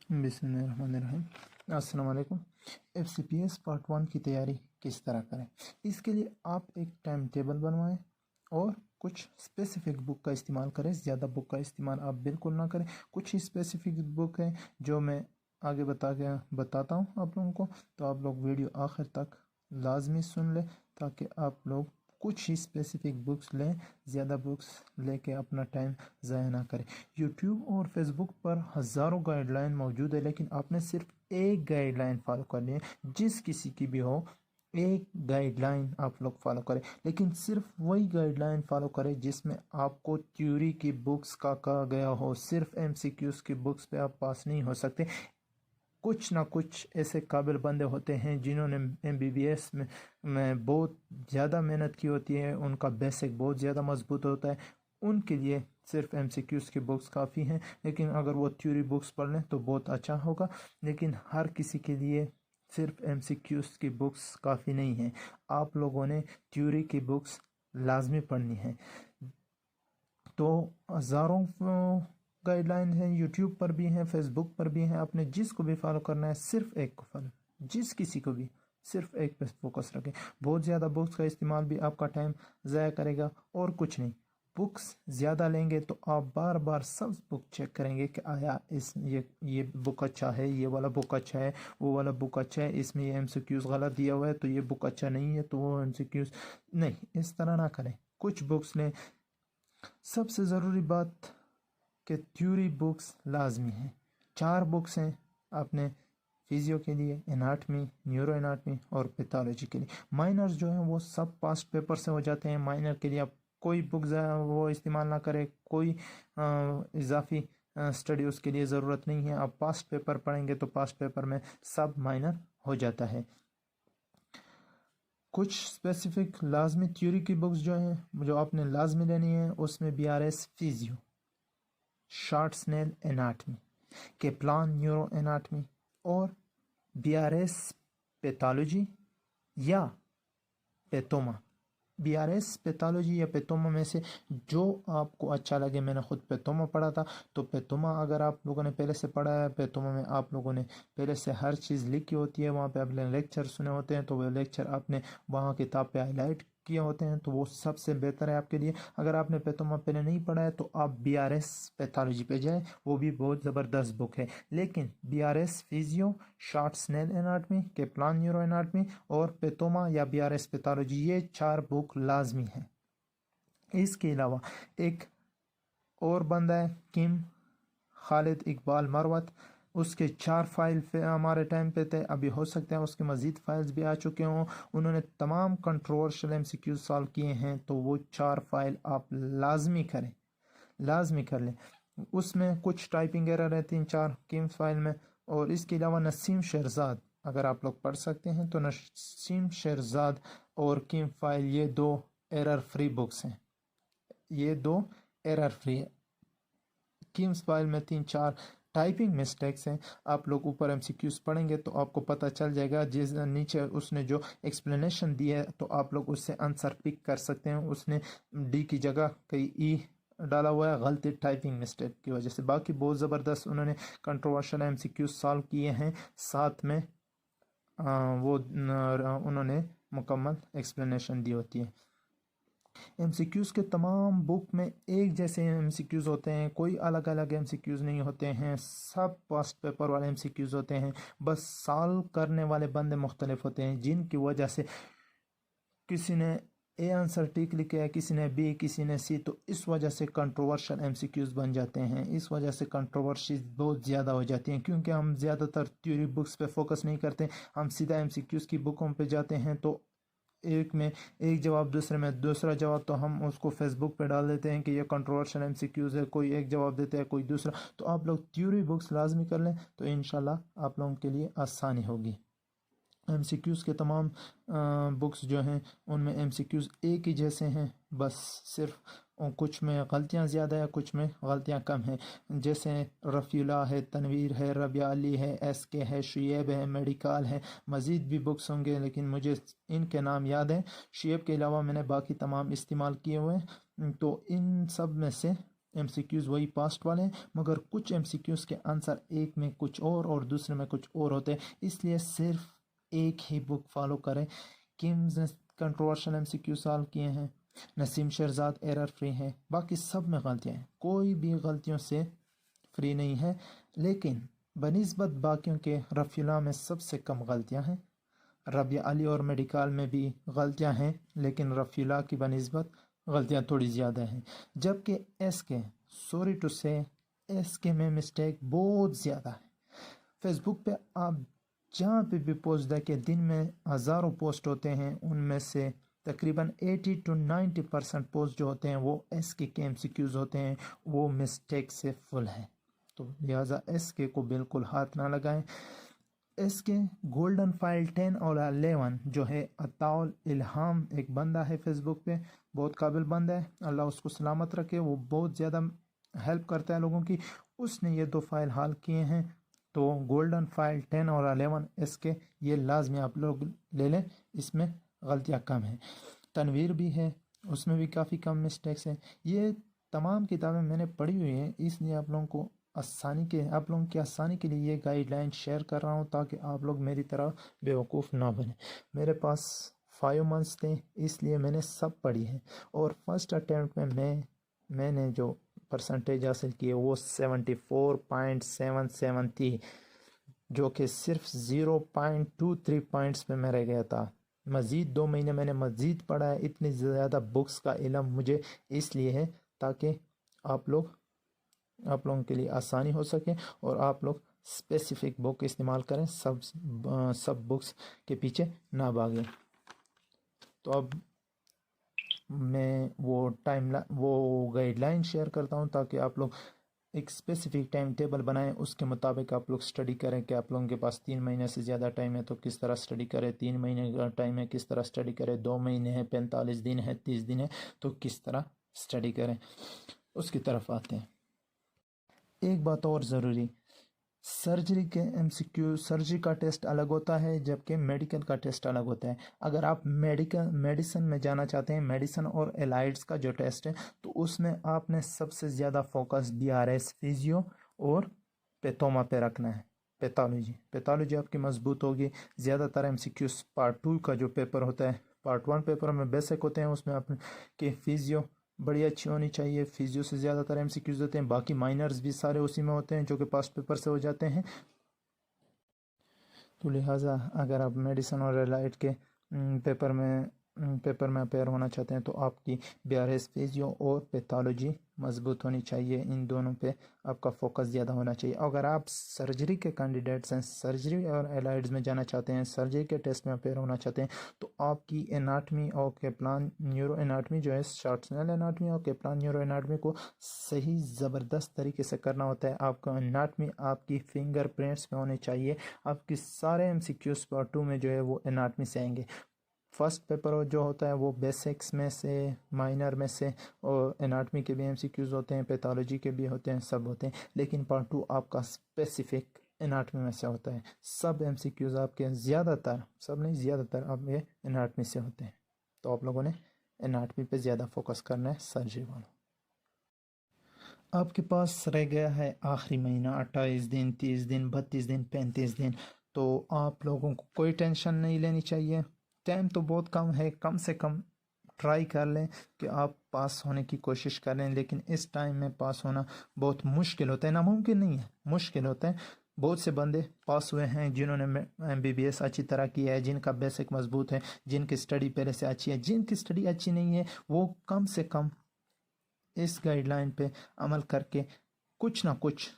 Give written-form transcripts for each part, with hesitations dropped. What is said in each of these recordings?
बिस्मिल्लाहिर्रहमानिर्रहीम। अस्सलाम वालेकुम। FCPS पार्ट 1 की तैयारी किस तरह करें? इसके लिए आप एक टाइम टेबल बनवाएं और कुछ स्पेसिफिक बुक का इस्तेमाल करें। ज़्यादा बुक का इस्तेमाल आप बिल्कुल ना करें। कुछ ही स्पेसिफिक बुक हैं जो मैं आगे बताता हूँ आप लोगों को, तो आप लोग वीडियो आखिर तक लाजमी सुन लें ताकि आप लोग कुछ ही स्पेसिफिक बुक्स लें, ज़्यादा बुक्स लेके अपना टाइम ज़ाया ना करें। यूट्यूब और फेसबुक पर हज़ारों गाइडलाइन मौजूद है, लेकिन आपने सिर्फ एक गाइडलाइन फॉलो करनी है। जिस किसी की भी हो, एक गाइडलाइन आप लोग फॉलो करें, लेकिन सिर्फ वही गाइडलाइन फॉलो करें जिसमें आपको थ्योरी की बुक्स का कहा गया हो। सिर्फ MCQs की बुक्स पे आप पास नहीं हो सकते। कुछ ना कुछ ऐसे काबिल बंदे होते हैं जिन्होंने MBBS में बहुत ज़्यादा मेहनत की होती है, उनका बेसिक बहुत ज़्यादा मजबूत होता है। उनके लिए सिर्फ MCQs की बुक्स काफ़ी हैं, लेकिन अगर वो थ्योरी बुक्स पढ़ लें तो बहुत अच्छा होगा। लेकिन हर किसी के लिए सिर्फ MCQs की बुक्स काफ़ी नहीं है। आप लोगों ने थ्योरी की बुक्स लाजमी पढ़नी है। तो हज़ारों गाइडलाइन हैं, यूट्यूब पर भी हैं, फेसबुक पर भी हैं। आपने जिसको भी फॉलो करना है सिर्फ एक को फॉलो, जिस किसी को भी सिर्फ एक पे फोकस रखें। बहुत ज़्यादा बुक्स का इस्तेमाल भी आपका टाइम ज़ाया करेगा और कुछ नहीं। बुक्स ज़्यादा लेंगे तो आप बार बार सब बुक चेक करेंगे कि आया ये बुक अच्छा है, ये वाला बुक अच्छा है, वो वाला बुक अच्छा है, इसमें ये MCQs गलत दिया हुआ है तो ये बुक अच्छा नहीं है, तो वो MCQs नहीं। इस तरह ना करें, कुछ बुक्स लें। सबसे ज़रूरी बात कि थ्योरी बुक्स लाजमी हैं। 4 बुक्स हैं आपने फिजियो के लिए, एनाटमी, न्यूरो एनाटमी और पैथोलॉजी के लिए। माइनर्स जो हैं वो सब पास्ट पेपर से हो जाते हैं। माइनर के लिए आप कोई बुक वो इस्तेमाल ना करें, कोई इजाफी स्टडी उसके लिए ज़रूरत नहीं है। आप पास्ट पेपर पढ़ेंगे तो पास्ट पेपर में सब माइनर हो जाता है। कुछ स्पेसिफिक लाजमी थ्योरी की बुक्स जो हैं जो आपने लाजमी लेनी है, उसमें BRS physio, short Snell anatomy, Kaplan neuro anatomy और BRS पैथोलॉजी या पेथोमा। BRS पैथोलॉजी या पेथोमा में से जो आपको अच्छा लगे। मैंने खुद पेथोमा पढ़ा था, तो पेथोमा अगर आप लोगों ने पहले से पढ़ा है, पेथोमा में आप लोगों ने पहले से हर चीज़ लिखी होती है, वहाँ पे आपने लेक्चर सुने होते हैं, तो वो लेक्चर आपने वहाँ किताब पे हाईलाइट किए होते हैं, तो वो सबसे बेहतर है आपके लिए। अगर आपने पेथोमा पहले नहीं पढ़ा है तो आप BRS पैथोलॉजी पे जाएं, वो भी बहुत ज़बरदस्त बुक है। लेकिन BRS physio, short Snell anatomy, Kaplan neuro anatomy और पेथोमा या BRS पैथोलॉजी, ये 4 बुक लाजमी है। इसके अलावा एक और बंदा है किम खालिद इकबाल मरवत, उसके 4 फाइल हमारे टाइम पे थे। अभी हो सकते हैं उसके मज़ीद फाइल्स भी आ चुके हों। उन्होंने तमाम कंट्रोवर्शियल MCQ सॉल्व किए हैं, तो वो 4 फाइल आप लाजमी करें, लाजमी कर लें। उसमें कुछ टाइपिंग एरर है 3-4 किम्स फाइल में। और इसके अलावा नसीम शेरजाद, अगर आप लोग पढ़ सकते हैं तो नसीम शेरजाद और किम फाइल, ये 2 एरर फ्री बुक्स हैं। ये 2 एरर फ्री है। किम्स फाइल में 3-4 टाइपिंग मिस्टेक्स हैं। आप लोग ऊपर MCQs पढ़ेंगे तो आपको पता चल जाएगा। जिस नीचे उसने जो एक्सप्लेनेशन दी है तो आप लोग उससे आंसर पिक कर सकते हैं। उसने D की जगह कई E डाला हुआ है, गलती टाइपिंग मिस्टेक की वजह से। बाकी बहुत ज़बरदस्त उन्होंने कंट्रोवर्शियल MCQs सॉल्व किए हैं, साथ में उन्होंने मुकम्मल एक्सप्लेनेशन दी होती है। MCQs के तमाम बुक में एक जैसे MCQs होते हैं, कोई अलग अलग MCQs नहीं होते हैं। सब पास्ट पेपर वाले MCQs होते हैं, बस सॉल्व करने वाले बंदे मुख्तलिफ होते हैं, जिनकी वजह से किसी ने A आंसर ठीक लिखा है, किसी ने B, किसी ने C, तो इस वजह से कंट्रोवर्शियल MCQs बन जाते हैं। इस वजह से कंट्रोवर्सी बहुत ज़्यादा हो जाती हैं, क्योंकि हम ज़्यादातर थ्योरी बुक्स पे फोकस नहीं करते, हम सीधा MCQs की बुकों पे जाते हैं। तो एक में एक जवाब, दूसरे में दूसरा जवाब, तो हम उसको फेसबुक पे डाल देते हैं कि ये कंट्रोवर्शियल MCQs है। कोई एक जवाब देता है, कोई दूसरा। तो आप लोग थ्योरी बुक्स लाजमी कर लें तो इंशाल्लाह आप लोगों के लिए आसानी होगी। MCQs के तमाम बुक्स जो हैं उनमें MCQs एक ही जैसे हैं, बस सिर्फ कुछ में गलतियां ज़्यादा है, कुछ में गलतियां कम हैं। जैसे रफ़ीला है, तनवीर है, रबिया अली है, SK है, शुएब है, मेडिकल है। मज़ीद भी बुक्स होंगे लेकिन मुझे इनके नाम याद हैं। शुएब के अलावा मैंने बाकी तमाम इस्तेमाल किए हुए हैं। तो इन सब में से MCQs वही पास्ट वाले हैं, मगर कुछ MCQs के आंसर एक में कुछ और दूसरे में कुछ और होते हैं, इसलिए सिर्फ एक ही बुक फॉलो करें। किम्स ने कंट्रोवर्शियल MCQ सॉल्व किए हैं, नसीम शहजाद एरर फ्री हैं, बाकी सब में गलतियाँ हैं, कोई भी गलतियों से फ्री नहीं है। लेकिन बनिस्बत बाकियों के रफ़ीला में सबसे कम गलतियाँ हैं। रबिया अली और मेडिकल में भी गलतियाँ हैं, लेकिन रफ़ीला की बनिस्बत गलतियाँ थोड़ी ज़्यादा हैं। जबकि SK, सॉरी टू से, SK में मिस्टेक बहुत ज़्यादा है। फेसबुक पे आप जहाँ पे भी पोस्ट देखें, दिन में हज़ारों पोस्ट होते हैं, उनमें से तकरीबन 80 to 90% पोस्ट जो होते हैं वो SK के MCQs होते हैं, वो मिस्टेक से फुल है। तो लिहाजा SK को बिल्कुल हाथ ना लगाएं। SK गोल्डन फाइल 10 और 11 जो है, अताउल इल्हाम एक बंदा है फेसबुक पे, बहुत काबिल बंदा है, अल्लाह उसको सलामत रखे, वो बहुत ज़्यादा हेल्प करता है लोगों की। उसने ये 2 फाइल हाल किए हैं, तो गोल्डन फाइल 10 और 11 SK ये लाजमी आप लोग ले लें, इसमें गलतियाँ कम हैं। तनवीर भी है, उसमें भी काफ़ी कम मिस्टेक्स हैं। ये तमाम किताबें मैंने पढ़ी हुई हैं, इसलिए आप लोगों की आसानी के लिए ये गाइडलाइन शेयर कर रहा हूँ, ताकि आप लोग मेरी तरह बेवकूफ़ ना बने। मेरे पास 5 मंथ्स थे, इसलिए मैंने सब पढ़ी है, और फर्स्ट अटैम्प्ट में मैंने जो परसेंटेज हासिल की है वो 74.77 थी, जो कि सिर्फ 0.23 पॉइंट्स पे मैं रह गया था। मज़ीद 2 महीने मैंने मज़ीद पढ़ा है। इतनी ज़्यादा बुक्स का इल्म मुझे इसलिए है ताकि आप लोगों के लिए आसानी हो सके, और आप लोग स्पेसिफिक बुक इस्तेमाल करें, सब बुक्स के पीछे ना भागें। तो अब मैं वो गाइडलाइन शेयर करता हूँ, ताकि आप लोग एक स्पेसिफिक टाइम टेबल बनाएं, उसके मुताबिक आप लोग स्टडी करें। कि आप लोगों के पास 3 महीने से ज़्यादा टाइम है तो किस तरह स्टडी करें, 3 महीने का टाइम है किस तरह स्टडी करें, 2 महीने है, 45 दिन है, 30 दिन है, तो किस तरह स्टडी करें, उसकी तरफ आते हैं। एक बात और ज़रूरी, सर्जरी के MCQ, सर्जरी का टेस्ट अलग होता है, जबकि मेडिकल का टेस्ट अलग होता है। अगर आप मेडिसिन में जाना चाहते हैं, मेडिसिन और एलाइड्स का जो टेस्ट है, तो उसमें आपने सबसे ज़्यादा फोकस BRS फिजियो और पैथोमा पे रखना है। पैथोलॉजी आपकी मजबूत होगी। ज़्यादातर MCQ पार्ट 2 का जो पेपर होता है, पार्ट 1 पेपर में बेसिक होते हैं, उसमें आपके फिजियो बड़ी अच्छी होनी चाहिए। फिजियो से ज़्यादातर MCQs होते हैं, बाकी माइनर्स भी सारे उसी में होते हैं जो कि पास्ट पेपर से हो जाते हैं। तो लिहाजा अगर आप मेडिसिन और एलाइड के पेपर में अपेयर होना चाहते हैं, तो आपकी BRS फिजियो और पैथोलॉजी मजबूत होनी चाहिए। इन दोनों पे आपका फोकस ज़्यादा होना चाहिए। अगर आप सर्जरी के कैंडिडेट्स हैं, सर्जरी और एलाइड्स में जाना चाहते हैं, सर्जरी के टेस्ट में अपेयर होना चाहते हैं, तो आपकी एनाटमी और केप्लान न्यूरो एनाटमी जो है, शार्ट्सनेल एनाटमी और केप्लान न्यूरो एनाटमी को सही ज़बरदस्त तरीके से करना होता है। आपका एनाटमी आपकी फिंगर प्रिंट्स में होने चाहिए। आपकी सारे MCQs पार्ट 2 में जो है वो एनाटमी से आएंगे। फर्स्ट पेपर जो होता है वो बेसिक्स में से, माइनर में से, और एनाटमी के भी MCQs होते हैं, पैथोलॉजी के भी होते हैं, सब होते हैं। लेकिन पार्ट 2 आपका स्पेसिफिक एनाटमी में से होता है। सब MCQs आपके ज़्यादातर, सब नहीं ज़्यादातर, अब ये एनाटमी से होते हैं। तो आप लोगों ने एनाटमी पे ज़्यादा फोकस करना है सर्जरी वालों। आपके पास रह गया है आखिरी महीना, 28 दिन, 30 दिन, 32 दिन, 35 दिन। तो आप लोगों को कोई टेंशन नहीं लेनी चाहिए। टाइम तो बहुत कम है, कम से कम ट्राई कर लें कि आप पास होने की कोशिश करें। लेकिन इस टाइम में पास होना बहुत मुश्किल होता है, नामुमकिन नहीं है, मुश्किल होता है। बहुत से बंदे पास हुए हैं जिन्होंने MBBS अच्छी तरह किया है, जिनका बेसिक मजबूत है, जिनकी स्टडी पहले से अच्छी है। जिनकी स्टडी अच्छी नहीं है, वो कम से कम इस गाइडलाइन पे अमल करके कुछ ना कुछ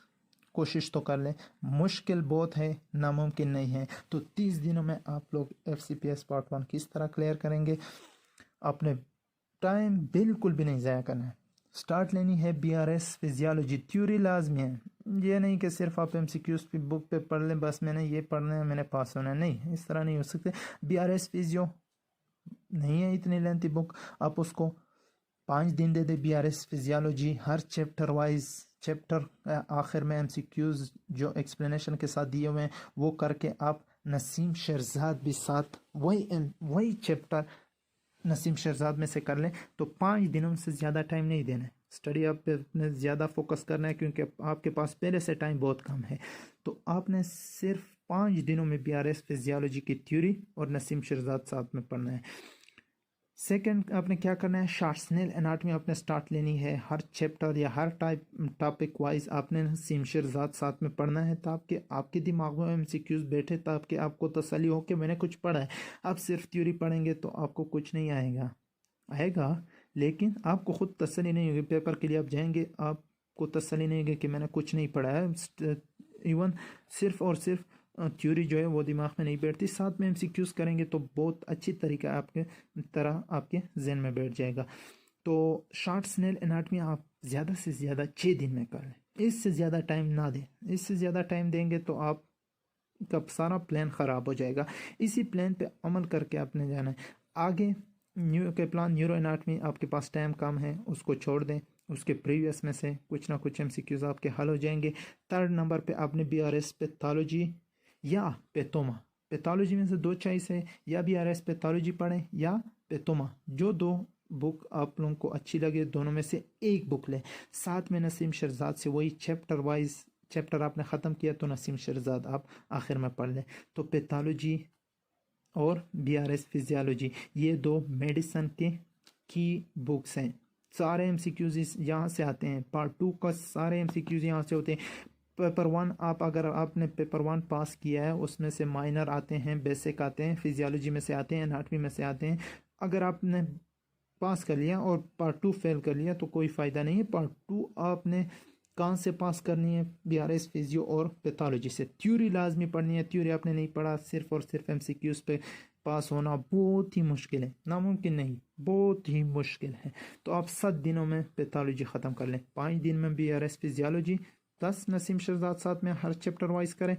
कोशिश तो कर लें। मुश्किल बहुत है, नामुमकिन नहीं है। तो 30 दिनों में आप लोग FCPS पार्ट 1 किस तरह क्लियर करेंगे? आपने टाइम बिल्कुल भी नहीं ज़ाया करना है। स्टार्ट लेनी है BRS फिजियोलॉजी, थ्योरी लाजमी है। ये नहीं कि सिर्फ आप MCQs की बुक पे पढ़ लें, बस मैंने ये पढ़ना है, मैंने पास होना है, नहीं, इस तरह नहीं हो सकते। BRS फिजियो नहीं है इतनी लेंथी बुक, आप उसको 5 दिन दे दे। BRS फिजियोलॉजी हर चैप्टर वाइज, चैप्टर आखिर में MCQs जो एक्सप्लेनेशन के साथ दिए हुए हैं वो करके आप नसीम शहजाद भी साथ वही चैप्टर नसीम शहजाद में से कर लें तो 5 दिनों से ज़्यादा टाइम नहीं देना है। स्टडी आप पे अपने ज़्यादा फोकस करना है क्योंकि आपके पास पहले से टाइम बहुत कम है। तो आपने सिर्फ 5 दिनों में BRS फिजियोलॉजी की थ्योरी और नसीम शहजाद साथ में पढ़ना है। सेकंड आपने क्या करना है, शॉर्ट स्नेल एनाटमी आपने स्टार्ट लेनी है। हर चैप्टर या हर टॉपिक वाइज आपने नसीम शहजाद साथ में पढ़ना है ताकि आपके दिमाग में MCQs बैठे, ताकि आपको तसल्ली हो कि मैंने कुछ पढ़ा है। आप सिर्फ थ्योरी पढ़ेंगे तो आपको कुछ नहीं आएगा लेकिन आपको खुद तसल्ली नहीं होगी। पेपर के लिए आप जाएंगे, आपको तसल्ली नहीं होगी कि मैंने कुछ नहीं पढ़ा है। इवन सिर्फ और सिर्फ थ्योरी जो है वो दिमाग में नहीं बैठती, साथ में MCQs करेंगे तो बहुत अच्छी तरीका आपके जहन में बैठ जाएगा। तो शॉर्ट स्नेल एनाटमी आप ज़्यादा से ज़्यादा 6 दिन में कर लें, इससे ज़्यादा टाइम ना दें। इससे ज़्यादा टाइम देंगे तो आप का सारा प्लान ख़राब हो जाएगा। इसी प्लान पे अमल करके आपने जाना है आगे। न्यूरो एनाटमी आपके पास टाइम कम है, उसको छोड़ दें। उसके प्रीवियस में से कुछ ना कुछ MCQs आपके हल हो जाएंगे। 3rd नंबर पे आपने BRS पैथोलॉजी या पैथोलॉजी में से 2 चॉइस है, या BRS पैथोलॉजी पढ़ें या पैथोमा। जो 2 बुक आप लोगों को अच्छी लगे दोनों में से एक बुक लें। साथ में नसीम शहजाद से वही चैप्टर वाइज, चैप्टर आपने ख़त्म किया तो नसीम शहजाद आप आखिर में पढ़ लें। तो पैथोलॉजी और BRS फिजियोलॉजी ये 2 मेडिसन के की बुक्स हैं। सारे MCQs यहाँ से आते हैं। पार्ट 2 का सारे MCQs यहाँ से होते हैं। पेपर 1 अगर आपने पेपर 1 पास किया है उसमें से माइनर आते हैं, बेसिक आते हैं, फिजियोलॉजी में से आते हैं, एनाटमी में से आते हैं। अगर आपने पास कर लिया और पार्ट 2 फेल कर लिया तो कोई फ़ायदा नहीं है। पार्ट 2 आपने कहाँ से पास करनी है, BRS फिजियो और पैथोलॉजी से। थ्योरी लाजमी पढ़नी है। थ्योरी आपने नहीं पढ़ा, सिर्फ और सिर्फ MCQs पे पास होना बहुत ही मुश्किल है, नामुमकिन नहीं, बहुत ही मुश्किल है। तो आप 7 दिनों में पैथोलॉजी ख़त्म कर लें। 5 दिन में BRS फिजियोलॉजी, 10 नसीम शहजाद साथ में हर चैप्टर वाइज करें।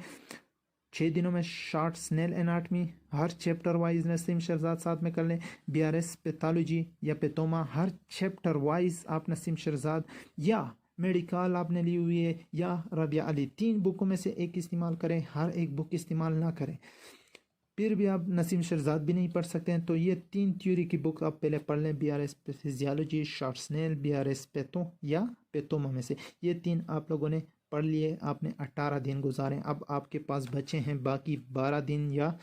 6 दिनों में शॉर्ट स्नेल एनाटमी हर चैप्टर वाइज नसीम शहजाद साथ में कर लें। BRS पैथोलॉजी या पैथोमा हर चैप्टर वाइज आप नसीम शहजाद या मेडिकल आपने ली हुई है या रबिया अली, 3 बुकों में से एक इस्तेमाल करें, हर एक बुक इस्तेमाल ना करें। फिर भी आप नसीम शहजाद भी नहीं पढ़ सकते हैं तो ये 3 थ्योरी की बुक आप पहले पढ़ लें। BRS physiology, short Snell, BRS patho या पैथोमा में से ये 3 आप लोगों ने पढ़ लिए। आपने 18 दिन गुजारे, अब आपके पास बचे हैं बाकी 12 दिन या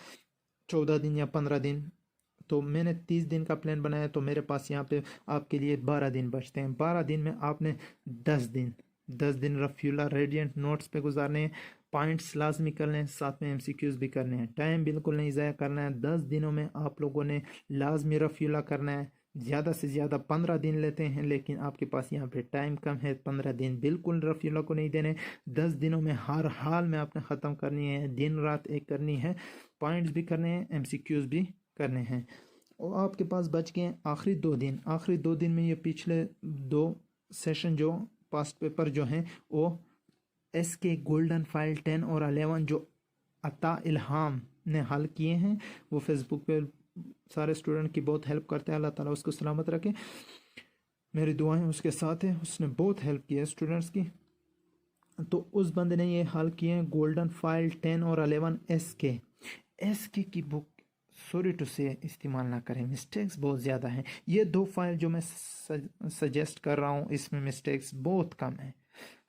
14 दिन या 15 दिन। तो मैंने 30 दिन का प्लान बनाया तो मेरे पास यहाँ पे आपके लिए 12 दिन बचते हैं। 12 दिन में आपने 10 दिन रफ्यूला रेडियंट नोट्स पे गुजारने हैं। पॉइंट्स लाजमी कर लें, साथ में MCQs भी करने हैं। टाइम बिल्कुल नहीं ज़ाया करना है। 10 दिनों में आप लोगों ने लाजमी रफ्यूला करना है। ज़्यादा से ज़्यादा 15 दिन लेते हैं लेकिन आपके पास यहाँ पे टाइम कम है। 15 दिन बिल्कुल रफ्यूला को नहीं देने। 10 दिनों में हर हाल में आपने ख़त्म करनी है, दिन रात एक करनी है। पॉइंट्स भी करने हैं, MCQs भी करने हैं। और आपके पास बच गए आखिरी 2 दिन। आखिरी 2 दिन में ये पिछले 2 सेशन जो पास्ट पेपर जो हैं वो SK गोल्डन फाइल 10 और 11 जो अता इल्हाम ने हल किए हैं, वो फेसबुक पे सारे स्टूडेंट की बहुत हेल्प करते हैं। अल्लाह ताला उसको सलामत रखे, मेरी दुआएं उसके साथ है। उसने बहुत हेल्प की है स्टूडेंट्स की। तो उस बंदे ने ये हल किए हैं गोल्डन फाइल 10 और 11 SK की बुक सॉरी टू से इस्तेमाल ना करें, मिस्टेक्स बहुत ज़्यादा हैं। ये 2 फाइल जो मैं सजेस्ट कर रहा हूँ इसमें मिस्टेक्स बहुत कम है।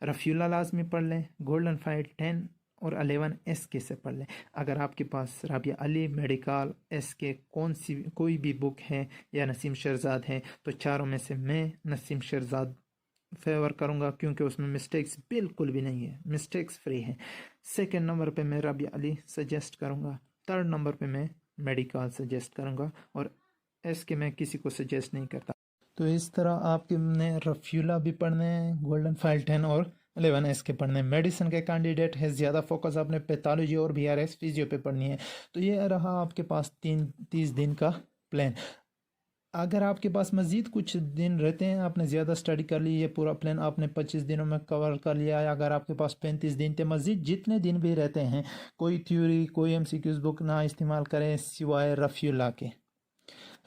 रफ़ीउल्लाह लाज़मी पढ़ लें, गोल्डन फाइल 10 और 11 SK से पढ़ लें। अगर आपके पास राबिया अली, मेडिकल, SK कोई भी बुक है या नसीम शहजाद है तो चारों में से मैं नसीम शहजाद फेवर करूँगा क्योंकि उसमें मिस्टेक्स बिल्कुल भी नहीं है, मिस्टेक्स फ्री है। 2nd नंबर पे मैं राबिया अली सजेस्ट करूँगा। 3rd नंबर पे मैं मेडिकल सजेस्ट करूँगा और SK मैं किसी को सजेस्ट नहीं करता। तो इस तरह आपने रफ़ीउल्लाह भी पढ़ने हैं, गोल्डन फाइल 10 और 11 SK पढ़ने हैं। मेडिसिन के कैंडिडेट है, ज़्यादा फोकस आपने पैथोलॉजी और BRS फिजियो पे पढ़नी है। तो ये रहा आपके पास 30 दिन का प्लान। अगर आपके पास मज़ीद कुछ दिन रहते हैं, आपने ज़्यादा स्टडी कर ली, ये पूरा प्लान आपने 25 दिनों में कवर कर लिया है। अगर आपके पास 35 दिन थे, मज़ीद जितने दिन भी रहते हैं, कोई थ्योरी कोई MCQs बुक ना इस्तेमाल करें सिवाय रफ़ीउल्लाह के।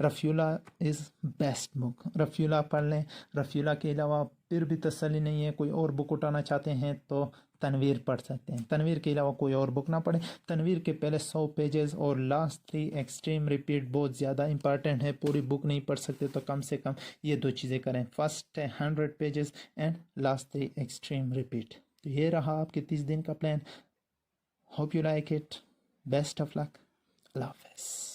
رفیولہ از بیسٹ بک، رفیولہ پڑھ لیں۔ رفیولہ کے علاوہ پھر بھی تسلی نہیں ہے، کوئی اور بک اٹھانا چاہتے ہیں تو تنویر پڑھ سکتے ہیں۔ تنویر کے علاوہ کوئی اور بک نہ پڑھیں۔ تنویر کے پہلے 100 پیجز اور لاسٹ 3 ایکسٹریم ریپیٹ بہت زیادہ امپارٹنٹ ہے۔ پوری بک نہیں پڑھ سکتے تو کم سے کم یہ 2 چیزیں کریں، first 100 pages and last 3 extreme repeat. تو یہ رہا آپ کے 30 دن کا پلان۔ Hope you like it, best of luck, اللہ حافظ۔